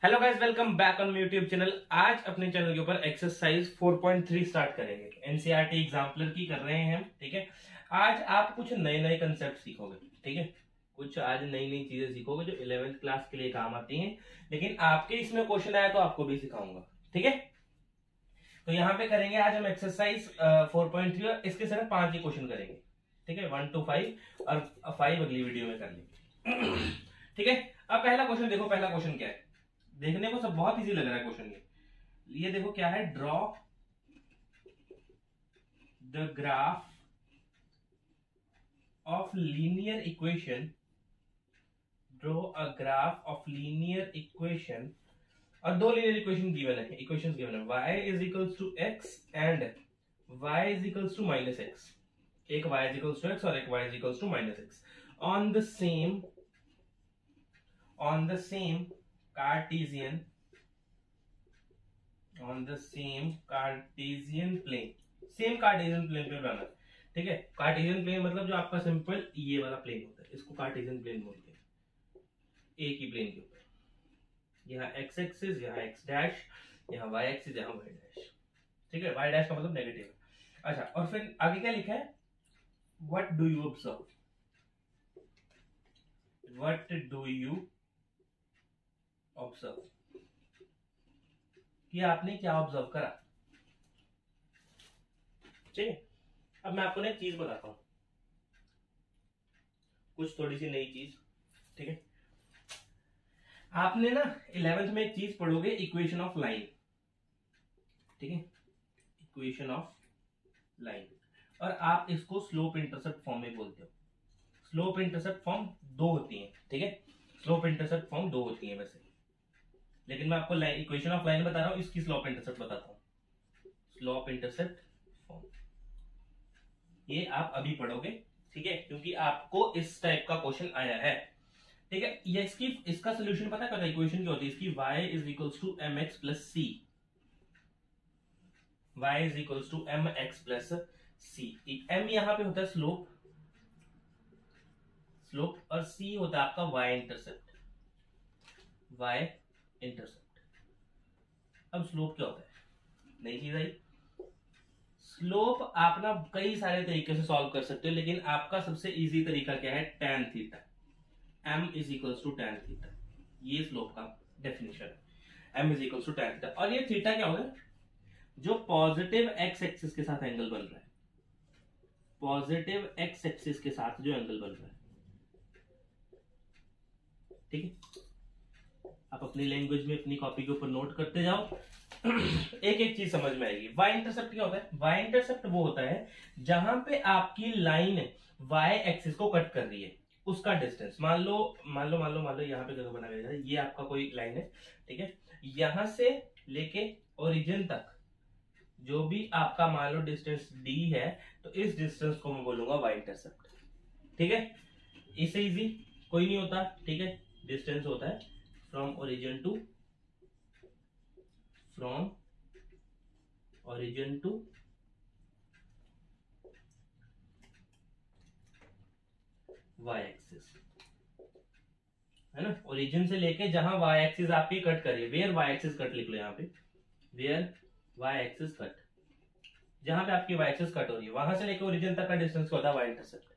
Hello guys, welcome back on YouTube channel. आज अपने channel के ऊपर एक्सरसाइज 4.3 स्टार्ट करेंगे। एनसीईआरटी एग्जाम्पलर की कर रहे हैं हम। ठीक है, आज आप कुछ नए नए कंसेप्ट सीखोगे। ठीक है, कुछ आज नई नई चीजें सीखोगे जो 11वीं क्लास के लिए काम आती हैं, लेकिन आपके इसमें क्वेश्चन आया तो आपको भी सिखाऊंगा। ठीक है, तो यहाँ पे करेंगे आज हम एक्सरसाइज 4.3 और इसके सिर्फ 5 ही क्वेश्चन करेंगे। ठीक है, 1 to 5 और 5 अगली वीडियो में कर लेंगे। ठीक है, अब पहला क्वेश्चन देखो। पहला क्वेश्चन क्या है, देखने को सब बहुत इजी लग रहा है क्वेश्चन। ये देखो क्या है, draw the graph of linear equation, draw a graph of linear equation. और दो लीनियर इक्वेशन गिवन है, इक्वेशंस गिवन है, y is equals to x and y is equals to minus x। एक y is equals to x और एक y is equals to minus x on the same Cartesian plane, same Cartesian plane पे बनाना। ठीक है, Cartesian plane मतलब जो आपका सिंपल ये वाला प्लेन होता है, इसको कार्टेशियन प्लेन बोलते हैं। एक ही प्लेन के ऊपर यहाँ x एक्सिस, यहाँ x डैश, यहाँ y एक्सिस, यहाँ y डैश। ठीक है, y डैश का मतलब नेगेटिव। अच्छा, और फिर आगे क्या लिखा है, what do you observe, what do you observe, कि आपने क्या ऑब्जर्व करा। ठीक है, अब मैं आपको ना एक चीज बताता हूं, कुछ थोड़ी सी नई चीज। ठीक है, आपने ना 11th में एक चीज पढ़ोगे, इक्वेशन ऑफ लाइन। ठीक है, इक्वेशन ऑफ लाइन, और आप इसको स्लोप इंटरसेप्ट फॉर्म में बोलते हो। स्लोप इंटरसेप्ट फॉर्म दो होती है। ठीक है, स्लोप इंटरसेप्ट फॉर्म दो होती है वैसे, लेकिन मैं आपको इक्वेशन ऑफ लाइन बता रहा हूं, इसकी स्लोप इंटरसेप्ट बताता हूं। स्लोप इंटरसेप्ट फॉर्म ये आप अभी पढ़ोगे। ठीक है, क्योंकि आपको इस टाइप का क्वेश्चन आया है। ठीक है, ये इसका सोल्यूशन पता है, इक्वेशन क्या होती है इसकी, y is equals to m x plus c, y is equals to m x plus c. m यहां पे होता है स्लोप, और c होता है आपका y इंटरसेप्ट, अब स्लोप क्या होता है, नई चीज आई। स्लोप आप ना कई सारे तरीके से सॉल्व कर सकते हो, लेकिन आपका सबसे इजी तरीका क्या है, tan theta, m is equals to tan theta. ये स्लोप का डेफिनेशन है, m is equals to tan theta. और ये थीटा क्या होगा, जो पॉजिटिव x एक्सिस के साथ एंगल बन रहा है, पॉजिटिव x एक्सिस के साथ जो एंगल बन रहा है। ठीक है, आप अपनी लैंग्वेज में अपनी कॉपी के ऊपर नोट करते जाओ, एक एक चीज समझ में आएगी। y इंटरसेप्ट क्या होता है, y इंटरसेप्ट वो होता है जहां पे आपकी लाइन y एक्सिस को कट कर रही है, उसका डिस्टेंस। मान लो यहाँ पे जगह बनाया जाए, ये आपका कोई लाइन है। ठीक है, यहां से लेके ओरिजिन तक जो भी आपका मान लो डिस्टेंस d है, तो इस डिस्टेंस को मैं बोलूंगा y इंटरसेप्ट। ठीक है, इससे इजी कोई नहीं होता। ठीक है, डिस्टेंस होता है from origin to y axis, है ना। ओरिजिन से लेके जहां y एक्सिस आपकी कट करिए, वेयर y एक्सिस कट लिख लो यहाँ पे, वेयर y एक्सिस कट, जहां पे आपकी y एक्सिस कट हो रही है, वहां से लेके ओरिजिन तक का डिस्टेंस होता है y इंटरसेप्ट।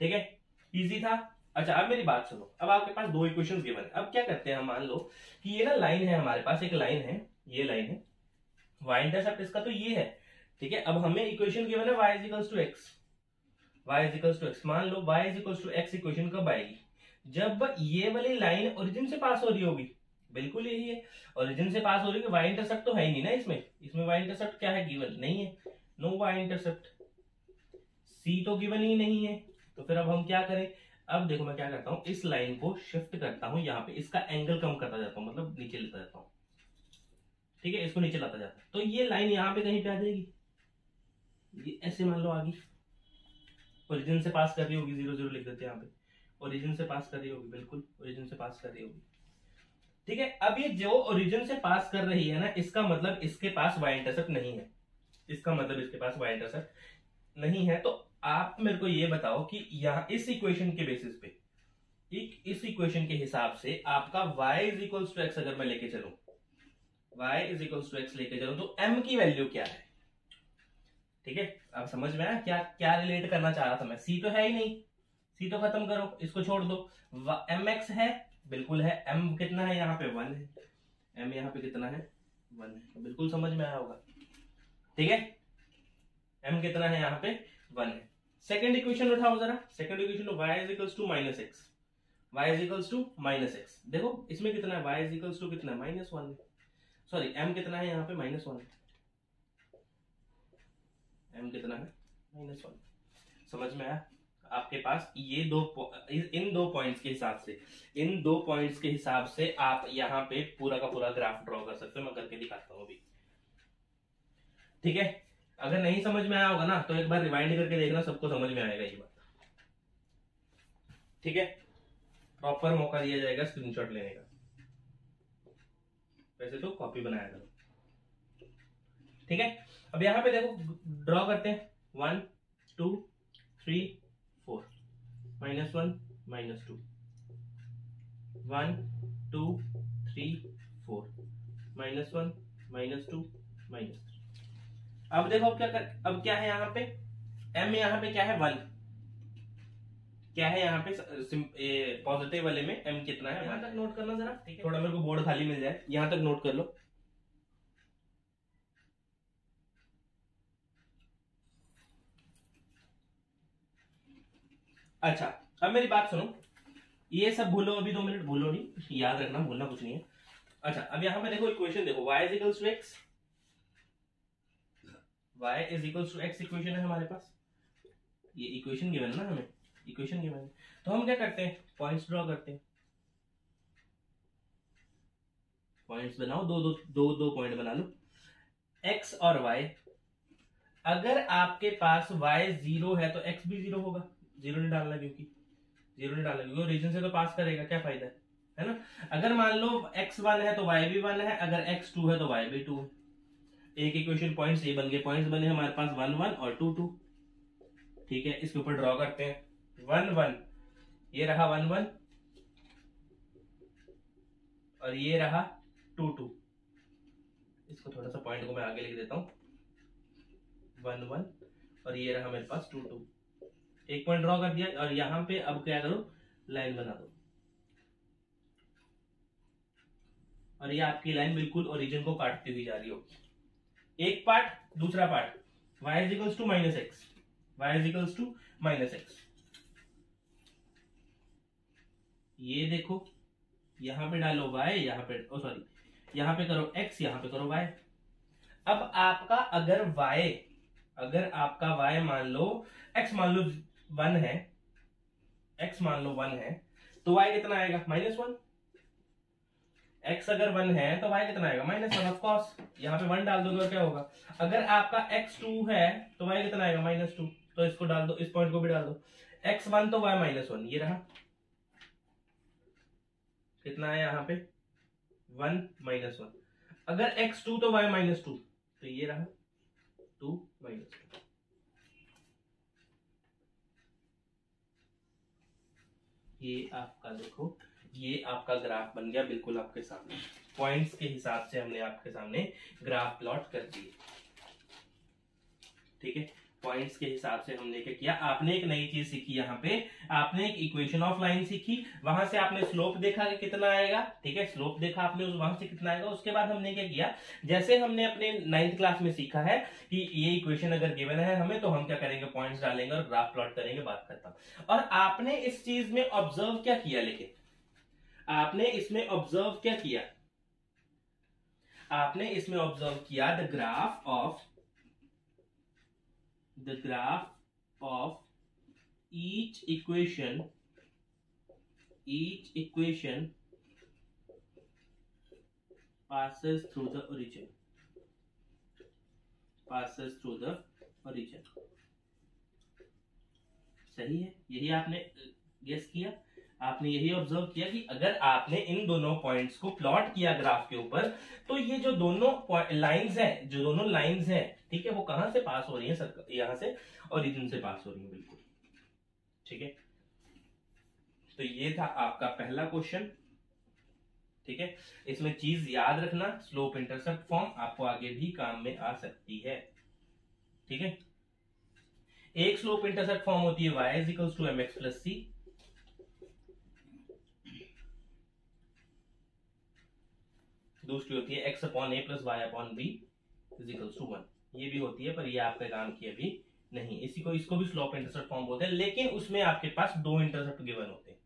ठीक है, इजी था। अच्छा, अब मेरी बात सुनो, अब आपके पास दो इक्वेशंस गिवन है। अब क्या करते हैं हम, मान लो कि ये ना लाइन है, हमारे पास एक लाइन है, ये लाइन है, y इंटरसेप्ट इसका तो ये है। ठीक है, अब हमें इक्वेशन गिवन है y is equals to x, मान लो y is equals to x equation कब आएगी, जब ये वाली लाइन ओरिजिन से पास हो रही होगी। बिल्कुल यही है, ओरिजिन से पास हो रही है, y इंटरसेप्ट तो है ही नहीं ना इसमें y इंटरसेप्ट क्या है, गिवन नहीं है, नो y इंटरसेप्ट, c तो गिवन ही नहीं है। तो फिर अब हम क्या करें, अब देखो मैं क्या करता हूं, इस लाइन को शिफ्ट करता हूं यहाँ पे, इसका एंगल कम करता जाता हूं, मतलब नीचे लेता जाता हूं। ठीक है, इसको नीचे लाता जाता है, तो ये लाइन यहाँ पे कहीं पे आ जाएगी, ये ऐसे मान लो आ गई, ओरिजिन से पास कर रही होगी, 0 0 लिख देते हैं यहाँ पे, ओरिजिन से पास कर रही होगी, बिल्कुल ओरिजिन से पास कर रही होगी। ठीक है, अब ये जो ओरिजिन से पास कर रही है ना, इसका मतलब इसके पास y इंटरसेप्ट नहीं है, इसका मतलब इसके पास y इंटरसेप्ट नहीं है। तो आप मेरे को ये बताओ कि यहाँ इस इक्वेशन के बेसिस पे, इस इक्वेशन के हिसाब से आपका y is equals to x अगर मैं लेके चलूं, y is equals to x लेके चलूं तो m की वैल्यू क्या है? ठीक है, अब समझ में आया क्या क्या रिलेट करना चाह रहा था मैं? c तो है ही नहीं, c तो खत्म करो, इसको छोड़ दो। mx है, बिल्कुल है। m कितना है यहाँ पे? 1 है। m यहाँ पे कितना है? 1 है। बिल्कुल समझ में आया होगा। ठीक है, m कितना है यहाँ पे? 1 है। सेकंड इक्वेशन उठाओ जरा। Second equation y is equals to minus x, y is equals to minus x. देखो इसमें कितना है? y इज इक्वल्स टू कितना है? -1। सॉरी, m कितना है यहाँ पे? -1। m कितना है? -1। समझ में आया? आपके पास ये इन दो पॉइंट्स के हिसाब से, इन दो पॉइंट्स के हिसाब से आप यहाँ पे पूरा का पूरा ग्राफ ड्रॉ कर सकते हो। मैं करके दिखाता हूँ अभी। ठीक है, अगर नहीं समझ में आया होगा ना तो एक बार रिवाइंड करके देखना, सबको समझ में आएगा ये बात। ठीक है, प्रॉपर मौका दिया जाएगा स्क्रीनशॉट लेने का। वैसे तो कॉपी बनाया करो। ठीक है, अब यहाँ पे देखो ड्रॉ करते हैं। 1 2 3 4, -1 -2, 1 2 3 4, -1 -2 -3। अब देखो अब क्या है यहाँ पे? m यहाँ पे क्या है? 1। क्या है यहाँ पे पॉजिटिव वाले में m कितना है? यहाँ तक नोट करना जरा। ठीक है, थोड़ा मेरे को बोर्ड खाली मिल जाए, यहाँ तक नोट कर लो। अच्छा, अब मेरी बात सुनो, ये सब भूलो अभी, 2 मिनट भूलो नहीं, याद रखना, भूलना कुछ नहीं है। अच्छा, अब यहाँ पे देखो इक्वेशन देखो, y is equals to x, y is equals to x equation है हमारे पास। ये इक्वेशन गिवन है ना हमें, इक्वेशन गिवन है। तो हम क्या करते हैं? पॉइंट्स ड्रॉ करते हैं। पॉइंट्स बनाओ, दो पॉइंट बना लो, x और y। अगर आपके पास y 0 है तो x भी 0 होगा। 0 नहीं डालना, क्योंकि 0 नहीं डालना क्योंकि रीजन से तो पास करेगा, क्या फायदा है ना? अगर मान लो x 1 है तो y भी 1 है, अगर x 2 है तो y भी 2 है। एक इक्वेशन पॉइंट्स ये बन गए, पॉइंट्स बने हमारे पास 1 1 और 2 2। ठीक है, इसके ऊपर ड्रॉ करते हैं। 1 1, ये रहा 1 1 और ये रहा 2 2। इसको थोड़ा सा पॉइंट को मैं आगे लिख देता हूँ। 1 1 और ये रहा मेरे पास 2 2। एक पॉइंट ड्रॉ कर दिया और यहाँ पे अब क्या करो? लाइन बना दो। और ये आपकी लाइन बिल्कुल ओरिजिन को काटती हुई जा रही होगी। एक पार्ट, दूसरा part, y is equals to -x, y is equals to -x। ये देखो, यहां पे डालो y, यहाँ पे सॉरी यहाँ पे करो x, यहाँ पे करो y। अब आपका अगर आपका y मान लो, x मान लो 1 है, x मान लो 1 है तो y कितना आएगा? -1। x अगर 1 है तो y कितना आएगा? -1 ऑफ कोर्स। यहाँ पे 1 डाल दोगे और क्या होगा? अगर आपका x 2 है तो y कितना आएगा? -2। तो इसको डाल दो, इस पॉइंट को भी डाल दो। x 1 तो y -1, ये रहा। कितना है यहाँ पे? 1 -1। अगर x 2 तो y -2, तो ये रहा 2 -2। ये आपका देखो, ये आपका ग्राफ बन गया बिल्कुल आपके सामने। पॉइंट्स के हिसाब से हमने आपके सामने ग्राफ प्लॉट कर दिए। ठीक है, पॉइंट्स के हिसाब से हमने क्या किया? आपने एक नई चीज सीखी, यहाँ पे आपने एक इक्वेशन ऑफ लाइन सीखी, वहां से आपने स्लोप देखा कि कितना आएगा। ठीक है, स्लोप देखा आपने, वहां से कितना आएगा। उसके बाद हमने क्या किया? जैसे हमने अपने 9th क्लास में सीखा है कि ये इक्वेशन अगर गिवन है हमें, तो हम क्या करेंगे? पॉइंट्स डालेंगे और ग्राफ प्लॉट करेंगे। बात करता हूं। और आपने इस चीज में ऑब्जर्व क्या किया? लेकिन आपने इसमें ऑब्जर्व क्या किया? आपने इसमें ऑब्जर्व किया the graph of each equation passes through the origin, सही है? यही आपने गेस किया, आपने यही ऑब्जर्व किया कि अगर आपने इन दोनों पॉइंट्स को प्लॉट किया ग्राफ के ऊपर, तो ये जो दोनों लाइंस हैं, ठीक है, वो कहां से पास हो रही है? यहां से ओरिजिन से पास हो रही है, बिल्कुल। ठीक है, तो ये था आपका पहला क्वेश्चन। ठीक है, इसमें चीज याद रखना, स्लोप इंटरसेप्ट फॉर्म आपको आगे भी काम में आ सकती है। ठीक है, एक स्लोप इंटरसेप्ट फॉर्म होती है y is equals to mx plus C, दूसरी होती है x upon a plus Y upon B is equals to 1। ये भी होती है पर ये आपके काम की अभी नहीं, इसको भी स्लोप इंटरसेप्ट फॉर्म बोलते हैं, लेकिन उसमें आपके पास दो इंटरसेप्ट गिवन होते हैं।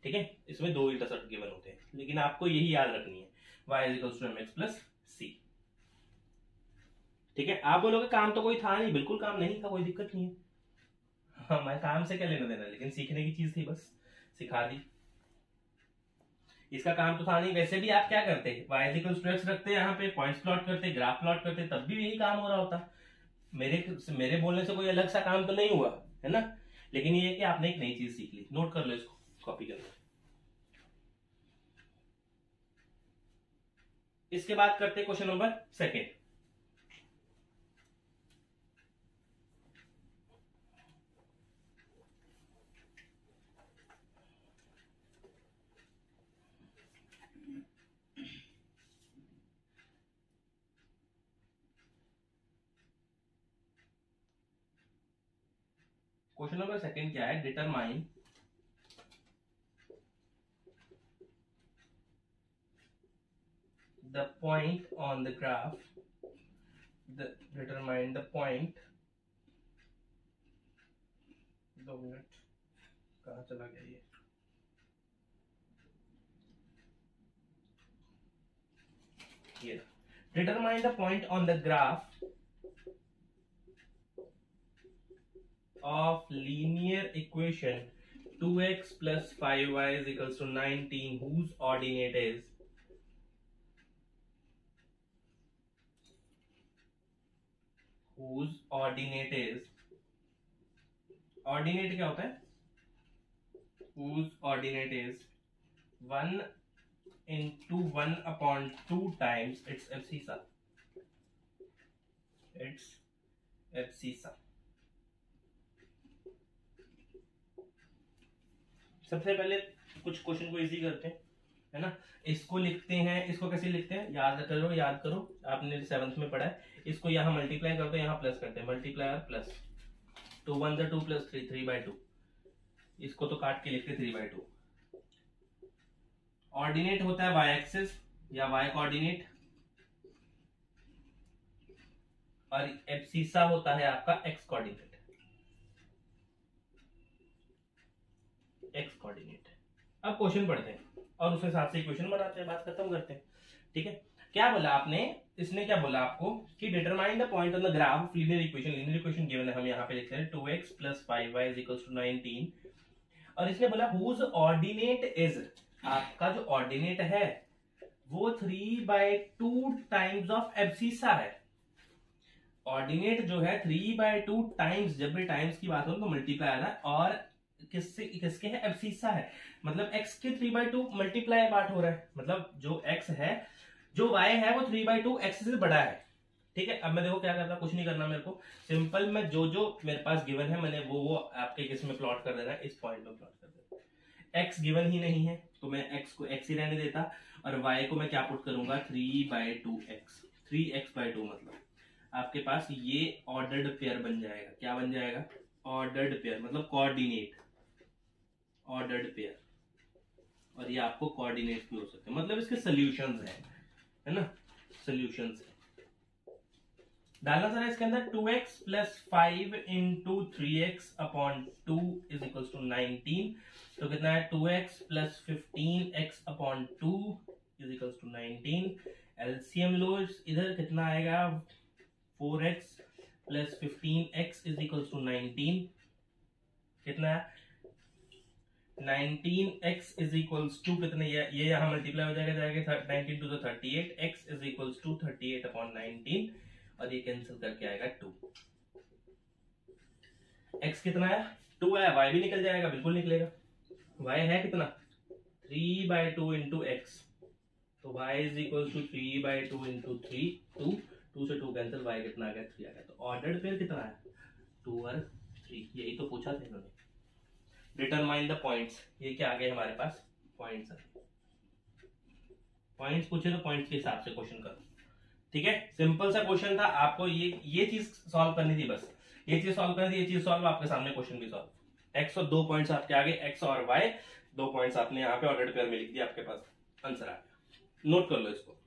ठीक है, इसमें दो इंटरसेप्ट गिवन होते हैं, लेकिन आपको यही याद रखनी है, y is equals to mx plus C. ठीक है, आप बोलोगे काम तो कोई था नहीं, बिल्कुल काम नहीं था, कोई दिक्कत नहीं है। हाँ, मैं काम से क्या लेना देना, लेकिन सीखने की चीज थी, बस सिखा दी। इसका काम तो था नहीं, वैसे भी आप क्या करते हैं, y is equals to x रखते हैं, यहाँ पे पॉइंट्स प्लॉट करते, ग्राफ प्लॉट करते, तब भी यही काम हो रहा होता। मेरे बोलने से कोई अलग सा काम तो नहीं हुआ है ना, लेकिन ये है कि आपने एक नई चीज सीख ली। नोट कर लो इसको, कॉपी कर लो। इसके बाद करते question number second. Question number second क्या है, determine the point on the graph, determine the point, 2 minute कहाँ चला गया ये determine the point on the graph of linear equation 2x plus 5y is equals to 19 whose ordinate is ordinate क्या होता है, whose ordinate is 1 into 1 upon 2 times its abscissa, सबसे पहले कुछ क्वेश्चन को इजी करते हैं, है ना। इसको लिखते हैं, इसको कैसे लिखते हैं, याद करो, आपने 7th में पढ़ा है। इसको यहाँ मल्टीप्लाई करते हैं, यहाँ प्लस करते हैं, मल्टीप्लाई और प्लस, 2 1 2 प्लस 3 3/2। इसको तो काट के लिखते 3/2। ऑर्डिनेट होता है y एक्सिस या y कोऑर्डिनेट, और एब्सिसा होता है आपका x कोऑर्डिनेट। अब क्वेश्चन पढ़ते हैं और उसके साथ से क्वेश्चन बनाते हैं, बात खत्म करते हैं। ठीक है, क्या बोला आपने, इसने क्या बोला आपको कि determine the point on the graph of linear equation given है, हम यहाँ पे लिखते हैं 2x plus 5y is equals to 19, और इसने बोला हुज ऑर्डिनेट इज, आपका जो ऑर्डिनेट है वो 3/2 टाइम्स ऑफ एब्सिसा है। ऑर्डिनेट जो है 3/2 टाइम्स, जब भी टाइम्स की बात हो तो मल्टीप्लाई आ रहा है, और किसके है, एब्सिसा है, मतलब x के 3/2 मल्टीप्लाई पार्ट हो रहा है, मतलब जो x है, जो y है वो 3/2 x से बड़ा है। ठीक है, अब मैं देखो क्या करता, कुछ नहीं करना मेरे को, सिंपल मैं जो मेरे पास गिवन है मैंने वो आपके किस में प्लॉट कर देना है, इस पॉइंट में प्लॉट कर देना। x गिवन ही नहीं है तो मैं x को x ही रहने देता, और y को मैं क्या पुट करूंगा, 3/2x, 3x/2, मतलब आपके पास ये ऑर्डर्ड पेयर बन जाएगा। क्या बन जाएगा, ऑर्डर्ड पेयर, मतलब कोऑर्डिनेट ऑर्डर्ड पेयर, और ये आपको कोऑर्डिनेट भी हो सकते हैं, मतलब इसके सॉल्यूशंस है ना, सॉल्यूशंस है। डालना सारा इसके अंदर 2x plus 5 into 3x upon 2 is equal to 19, तो कितना है 2x plus 15x upon 2 is equal to 19। LCM लो, इधर कितना आएगा, 4x plus 15x is equal to 19, कितना है 19x इज इक्वल्स टू कितने, ये यहाँ मल्टीप्लाई हो जाएगा 19 to 38, x is equals to 38 upon 19, और ये कैंसिल करके आएगा 2। x कितना है, 2 है, y भी निकल जाएगा, बिल्कुल निकलेगा। y है कितना, 3/2 इंटू x, तो y is equals to 3/2 into 3, 2 से 2 कैंसिल, y कितना आ गया, 3 आ गया। तो ऑर्डर्ड पेयर कितना है, 2 और 3, यही तो पूछा था इन्होंने। डिटरमाइन द पॉइंट्स, ये क्या आ गए हमारे पास पॉइंट्स, पॉइंट्स पूछे तो पॉइंट्स के हिसाब से क्वेश्चन करो। ठीक है, सिंपल सा क्वेश्चन था, आपको ये चीज सॉल्व करनी थी बस, ये चीज सॉल्व करनी थी, ये चीज सॉल्व, आपके सामने क्वेश्चन भी सॉल्व। एक्स और 2 पॉइंट्स आपके आगे, एक्स और वाई 2 पॉइंट्स आपने यहाँ पे ऑर्डर पेयर में लिख दिया, आपके पास आंसर आ गया। नोट कर लो इसको।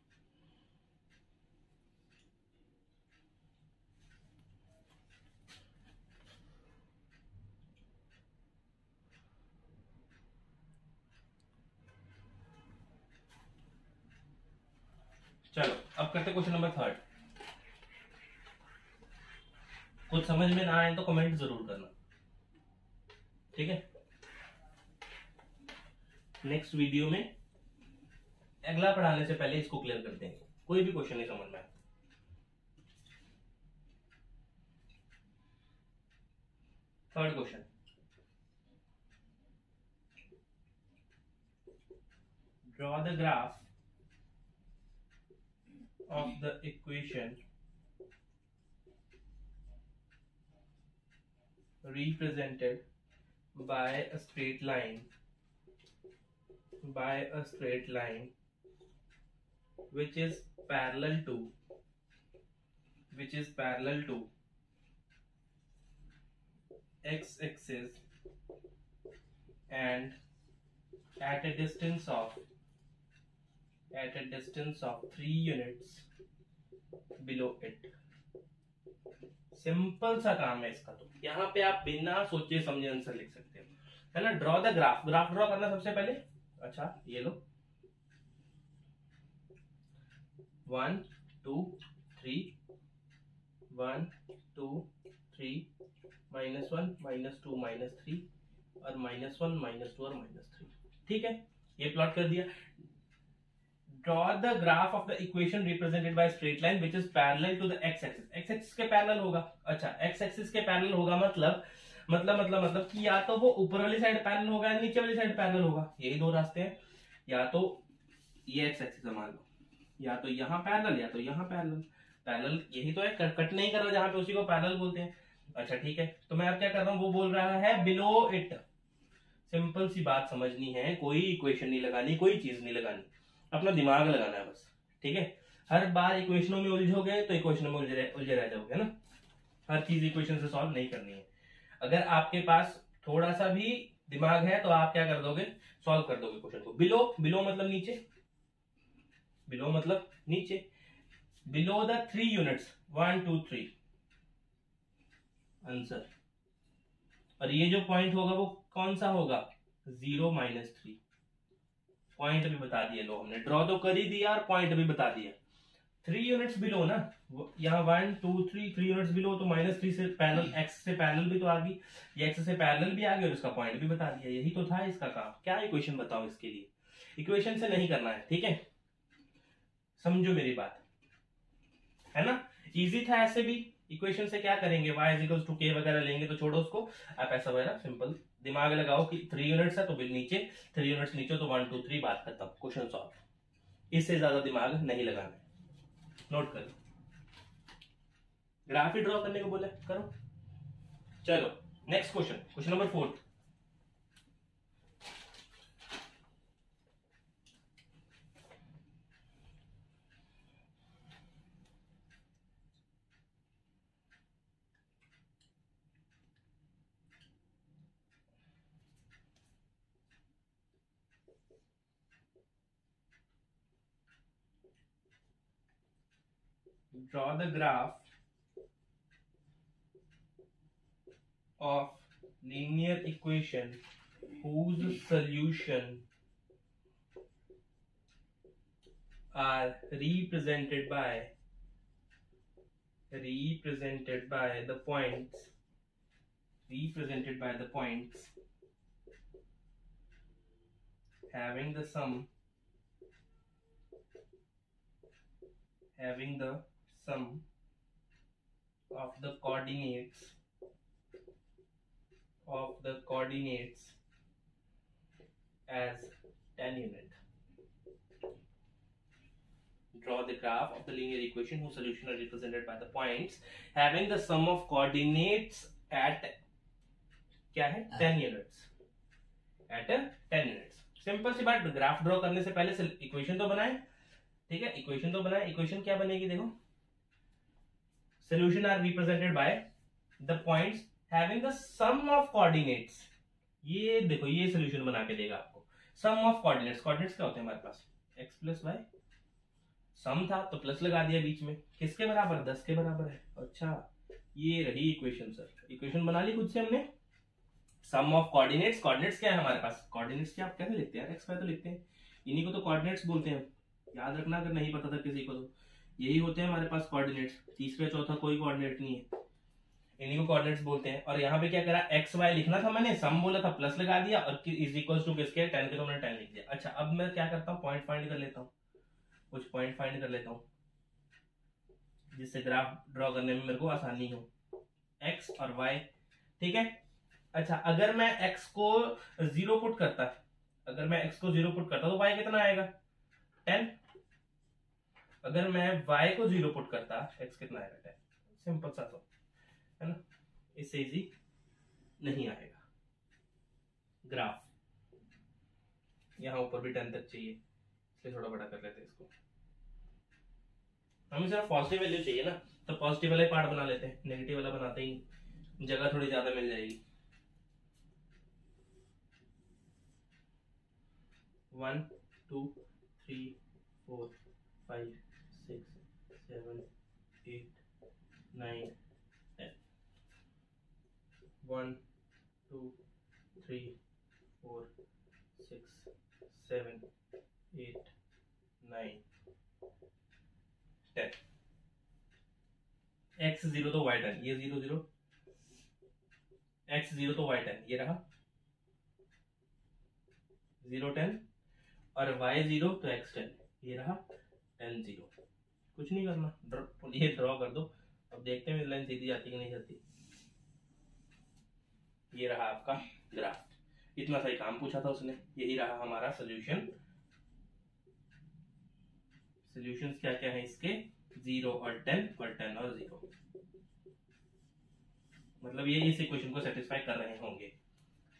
चलो अब करते क्वेश्चन नंबर 3। कुछ समझ में ना आए तो कमेंट जरूर करना, ठीक है। नेक्स्ट वीडियो में अगला पढ़ाने से पहले इसको क्लियर कर देंगे, कोई भी क्वेश्चन नहीं समझ में आए। Third question, draw the graph of the equation represented by a straight line which is parallel to x-axis and at a distance of 3 units below it। Simple सा काम है इसका, तो यहाँ पे आप बिना सोचे समझे आंसर लिख सकते हो, है ना। Draw the graph, graph draw करना सबसे पहले। अच्छा ये लो 1 2 3 1 2 3 -1 -2 -3 और -1 -2 और -3, ठीक है, ये प्लॉट कर दिया। Draw the graph of the equation represented by a straight line which is parallel to the x-axis। x-axis के पैरेलल होगा। अच्छा x-axis के पैरेलल होगा मतलब कि या तो वो ऊपर वाली साइड पैरेलल होगा या नीचे वाली साइड पैरेलल होगा, यही दो रास्ते हैं। या तो ये x-axis है मान लो, या तो यहाँ पैरेलल या तो यहाँ पैरेलल। पैरेलल यही तो है, कट नहीं कर रहा जहां पे, उसी को पैरेलल बोलते हैं। अच्छा ठीक है, तो मैं अब क्या कर रहा हूँ, वो बोल रहा है बिलो इट। सिंपल सी बात समझनी है, कोई इक्वेशन नहीं लगानी, कोई चीज नहीं लगानी, अपना दिमाग लगाना है बस, ठीक है। हर बार इक्वेशनों में उलझोगे तो इक्वेशनों में उलझे रह जाओगे ना, हर चीज इक्वेशन से सॉल्व नहीं करनी है। अगर आपके पास थोड़ा सा भी दिमाग है तो आप क्या कर दोगे, सॉल्व कर दोगे क्वेश्चन को। बिलो, बिलो मतलब नीचे, बिलो मतलब नीचे, बिलो द 3 यूनिट्स 1 2 3 आंसर। और ये जो पॉइंट होगा वो कौन सा होगा, 0 -3। पॉइंट भी बता दिया लो हमने, ड्रॉ तो कर ही दिया और पॉइंट भी बता दिया। 3 यूनिट्स बिलो ना, यहाँ 1 2 3 यूनिट्स बिलो, तो -3 से पैरेलल, एक्स से पैरेलल भी तो आ गई, ये एक्स से पैरेलल भी आ गई और इसका पॉइंट भी बता दिया। यही तो था इसका काम। क्या इक्वेशन बताओ इसके लिए, इक्वेशन से नहीं करना है, ठीक है, समझो मेरी बात, है ना। इजी था ऐसे भी, इक्वेशन से क्या करेंगे, y = k वगैरह लेंगे तो छोड़ो उसको, आप ऐसा वगैरह सिंपल दिमाग लगाओ कि 3 यूनिट्स है तो नीचे, 3 यूनिट्स नीचे तो 1 2 3 बात खत्म, क्वेश्चन सॉल्व। इससे ज्यादा दिमाग नहीं लगाना है। नोट करो, ग्राफ ही ड्रॉ करने को बोला, करो। चलो next question, question number 4। Draw the graph of linear equation whose solution are represented by the points having the sum of the coordinates as 10 unit। Draw the graph of the linear equation whose solution are represented by the points having the sum of coordinates at क्या है 10 units। At 10 minutes. Simple सी बात, graph draw करने से पहले equation तो बनाए, ठीक है, इक्वेशन तो बनाए। इक्वेशन क्या बनेगी देखो, solution are represented by the points having the sum of coordinates. ये देखो ये सोल्यूशन बना के देगा आपको, सम ऑफ कोऑर्डिनेट्स। कोऑर्डिनेट्स क्या होते हैं हमारे पास, x प्लस वाई, सम था तो प्लस लगा दिया बीच में, किसके बराबर, 10 के बराबर है। अच्छा ये रही इक्वेशन सर, इक्वेशन बना ली खुद से हमने। सम ऑफ कोऑर्डिनेट्स, कोऑर्डिनेट्स क्या है हमारे पास, कोऑर्डिनेट्स क्या आप कैसे लिखते हैं यार, x y तो लिखते हैं, इन्हीं को तो कोऑर्डिनेट्स बोलते हैं, याद रखना अगर नहीं पता था किसी को तो, यही होते हैं हमारे पास कोऑर्डिनेट्स, तीसरा चौथा कोई कोऑर्डिनेट नहीं है, इन्हीं को कोऑर्डिनेट्स बोलते हैं। और यहाँ पे क्या करा, एक्स वाई लिखना था मैंने, सम बोला था प्लस लगा दिया और इज इक्वल टू किसके, 10 के, तो मैंने 10 लिख दिया। अच्छा अब मैं क्या करता हूँ, पॉइंट फाइंड कर लेता हूँ, कुछ पॉइंट फाइंड कर लेता हूँ जिससे ग्राफ ड्रॉ करने में मेरे को आसानी हो, एक्स और वाई, ठीक है। अच्छा अगर मैं x को 0 पुट करता, अगर मैं x को 0 पुट करता तो y कितना आएगा, 10। अगर मैं y को 0 पुट करता, x कितना आएगा, 10। सिंपल सा तो है ना, इससे इजी नहीं आएगा ग्राफ। यहां ऊपर भी 10 तक चाहिए, इसलिए थोड़ा बड़ा कर लेते हैं इसको, हमें सिर्फ पॉजिटिव वैल्यू चाहिए ना, तो पॉजिटिव वाला पार्ट बना लेते हैं, नेगेटिव वाला बनाते ही, जगह थोड़ी ज्यादा मिल जाएगी। 1 2 3 4 5 6 7 8 9 10 1 2 3 4 6 7 8 9 10। x 0 तो y 10, ये 0 0, x 0 तो y 10, ये रहा 0 10, और y 0 तो x 10, ये रहा 10 0। कुछ नहीं करना, ये ड्रॉ कर दो। अब देखते हैं लाइन सीधी जाती कि नहीं जाती। ये रहा आपका ग्राफ, इतना सही काम पूछा था उसने, यही रहा हमारा सोल्यूशन। सॉल्यूशंस क्या क्या है इसके, 0 और 10 और 10 और 0, मतलब ये इस इक्वेशन को सेटिस्फाई कर रहे होंगे,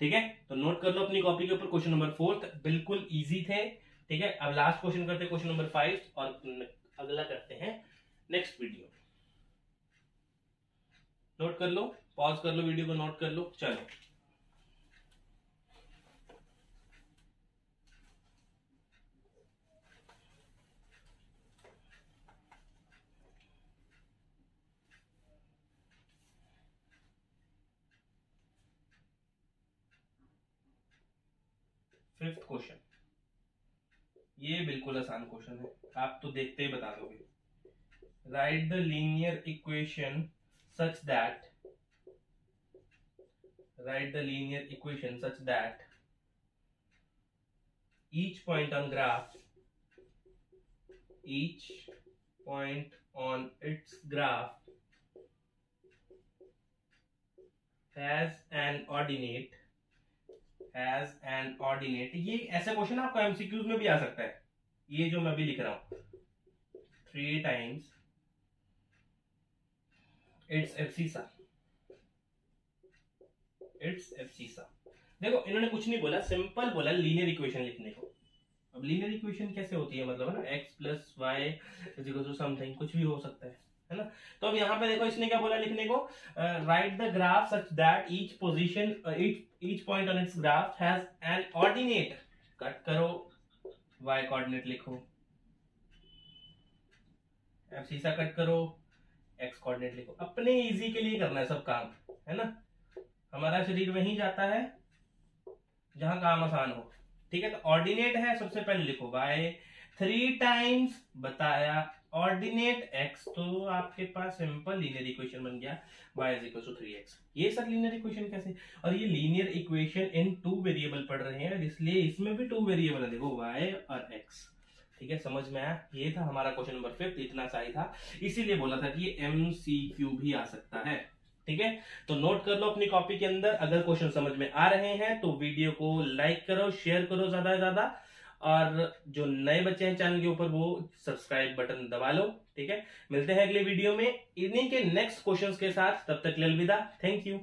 ठीक है। तो नोट कर लो अपनी कॉपी के ऊपर, क्वेश्चन नंबर 4 बिल्कुल इजी थे, ठीक है। अब लास्ट क्वेश्चन करते हैं, क्वेश्चन नंबर 5, और अगला करते हैं नेक्स्ट वीडियो। नोट कर लो, पॉज कर लो वीडियो को, नोट कर लो, चलो। फिफ्थ क्वेश्चन, ये बिल्कुल आसान क्वेश्चन है, आप तो देखते ही बता दोगे। Right the linear equation such that, write the linear equation such that each point on graph, each point on its graph has an ordinate, has an ordinate। ये ऐसा क्वेश्चन आपको एमसीक्यूज में भी आ सकता है, ये जो मैं भी लिख रहा हूं, 3 times its abscissa, its abscissa। देखो इन्होंने कुछ नहीं बोला, सिंपल बोला लीनियर इक्वेशन लिखने को। अब लीनियर इक्वेशन कैसे होती है, मतलब है ना, x plus y is equal to something, कुछ भी हो सकता है ना। तो अब यहाँ पे देखो इसने क्या बोला लिखने को, right the graph such that each position, each point on it's graph has an ordinate. Cut करो, y कोऑर्डिनेट लिखो, एब्सिसा कट करो, x कोऑर्डिनेट लिखो। अपने इजी के लिए करना है सब काम, है ना। हमारा शरीर वहीं जाता है जहां काम आसान हो, ठीक है। तो ऑर्डिनेट है, सबसे पहले लिखो y, 3 टाइम्स बताया ऑर्डिनेट x, तो आपके पास सिंपल लीनियर इक्वेशन बन गया y is equal to 3x। ये सर लीनियर इक्वेशन कैसे, और ये लीनियर इक्वेशन इन 2 वेरिएबल पढ़ रहे हैं, इसलिए इसमें भी 2 वेरिएबल है, देखो y और x, ठीक है। समझ में आया, ये था हमारा क्वेश्चन नंबर 5, इतना सा ही था, इसीलिए बोला था कि ये MCQ भी आ सकता है, ठीक है। तो नोट कर लो अपनी कॉपी के अंदर। अगर क्वेश्चन समझ में आ रहे हैं तो वीडियो को लाइक करो, शेयर करो ज्यादा से ज्यादा, और जो नए बच्चे हैं चैनल के ऊपर वो सब्सक्राइब बटन दबा लो, ठीक है। मिलते हैं अगले वीडियो में इन्हीं के नेक्स्ट क्वेश्चंस के साथ, तब तक अलविदा, थैंक यू।